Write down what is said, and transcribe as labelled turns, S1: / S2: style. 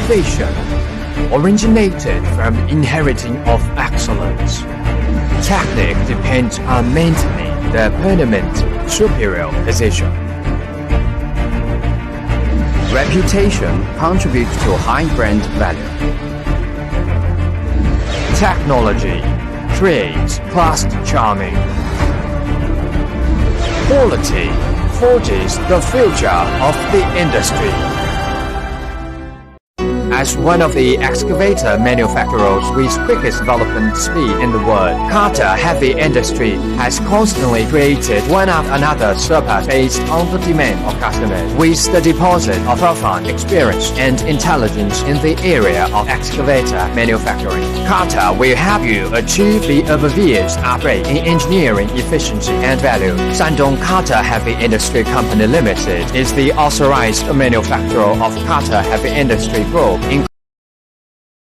S1: innovation originated from inheriting of excellence. Technique depends on maintaining the permanent superior position. Reputation contributes to high brand value. Technology creates class charming. Quality forges the future of the industry. As one of the excavator manufacturers with quickest development speed in the world, Carter Heavy Industry has constantly created one after another surplus based on the demand of customers. With the deposit of profound experience and intelligence in the area of excavator manufacturing, Carter will help you achieve the obvious upgrade in engineering efficiency and value. Shandong Carter Heavy Industry Company Limited is the authorized manufacturer of Carter Heavy Industry Group